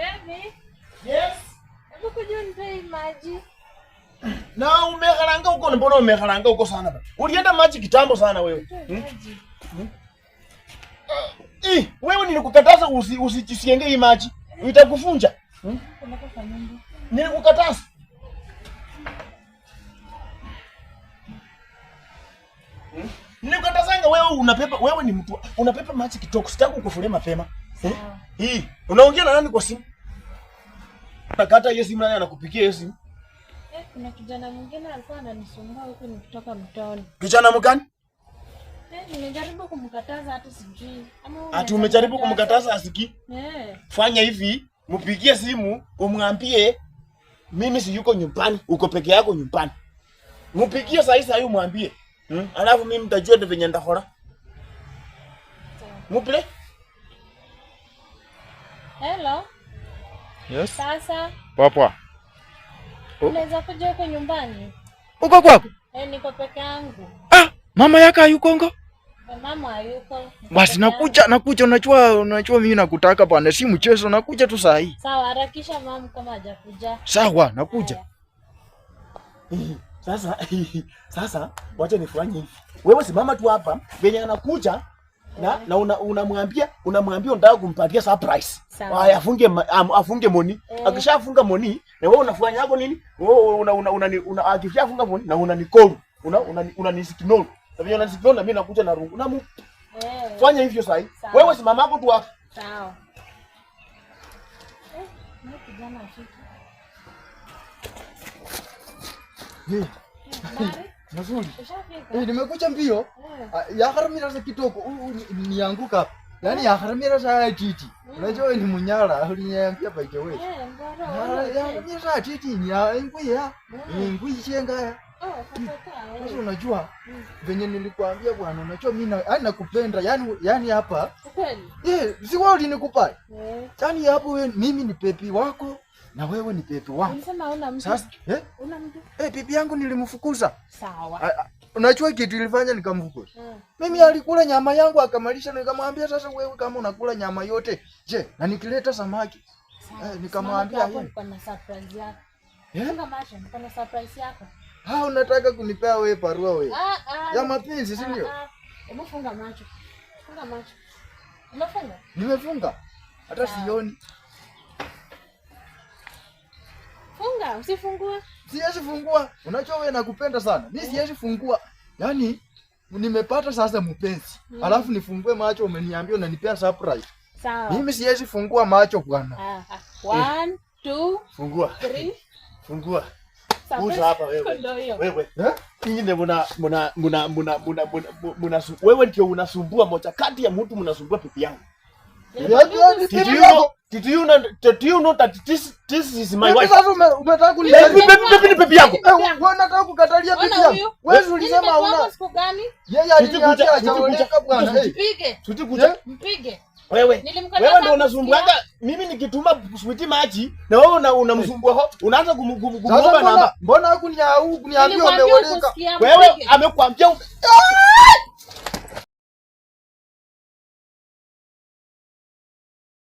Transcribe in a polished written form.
Baby. Yes. Hebu kuja nipe maji. Na umekaranga huko, mbona umekaranga huko sana baba? Ulienda maji kitambo sana wewe. Maji. Wewe nilikukataza usijisienge hii maji. Itakufunja. Nilikukataza. Nilikukatazanga wewe ni mtu unapepa maji kitoko, sitaki ukufulie mapema. Unaongea na nani kwa simu? Nakata hiyo simu, nani anakupikia hiyo simu? Kuna kijana mwingine alikuwa ananisumbua huko nikitoka mtaani. Kijana mgani? Nimejaribu kumkataza hata sijui. Ati umejaribu kumkataza asikii? Fanya hivi, mpigie simu, umwambie mimi si yuko nyumbani, uko peke yako nyumbani. Mpigie saa hizi umwambie. Alafu mimi mtajua ndio venye ndakora. Muple? Hello. Yes. Sasa. Papa. Unaweza kuja huko nyumbani? Uko kwako? Niko peke yangu. Mama yako hayuko ngo? Mama hayuko. Basi nakuja unachua mimi nakutaka bwana, si mchezo, nakuja tu saa hii. Sawa, harakisha mama kama hajakuja. Sawa, nakuja. Sasa wacha nifanye hivi. Wewe simama tu hapa, venye anakuja na unamwambia unataka kumpatia surprise. Haya afunge moni. Akishafunga moni, na wewe unafanya yako nini? Wewe akishafunga moni na unanicall. Unanisignal. Sababu unanisignal na mimi nakuja na rungu. Fanya hivyo sasa. Wewe simama hapo tu hapo. Sawa. Ni kijana afiki. Nzuri. Nimekuja mbio. Ya haramira za kitoko nianguka hapa. Yaani ya haramira za titi. Unajua ni munyala uliniambia by the way. Ya haramira za titi ni ya ngui chenga. Sasa unajua venye nilikwambia bwana, unajua mimi nakupenda. Yaani hapa. Kweli? Si wewe ulinikupa. Yaani hapo mimi ni pepi wako. Na wewe ni pepe wangu. Unasema una mtu. Sasa, una mtu. Pepe yangu nilimfukuza. Sawa. Unachua kitu ilifanya nikamfukuza. Mimi alikula nyama yangu akamalisha, nikamwambia sasa wewe kama unakula nyama yote, je, na nikileta samaki? Nikamwambia yeye. Kuna surprise yako. Funga macho, kuna surprise yako. Unataka kunipea wewe parua wewe? Ya mapenzi, si ndio? Hebu funga macho. Funga macho. Umefunga? Nimefunga. Hata sioni. Funga, usifungue. Siwezi fungua. Unajua wewe nakupenda sana. Mimi siwezi fungua. Yaani nimepata sasa mpenzi. Alafu nifungue macho, umeniambia unanipea surprise. Sawa. Mimi siwezi fungua macho bwana. 1 2 Fungua. 3 Fungua. Uza hapa wewe. Wewe. Ninyi ndio wewe ndio unasumbua moja kati ya mtu mnasumbua pipi yangu. Did you know that this is my wife? Sasa umetaka kuniambia pipi yangu. Wewe unataka kukatalia pipi yangu. Wewe ulisema una siku gani? Yeye aliniambia achaoleka bwana. Mpige. Wewe ndio unasumbuaga mimi nikituma sweet maji na wewe unamsumbua unaanza kumgomba namba. Mbona kuniambia umeoleka? Wewe amekwambia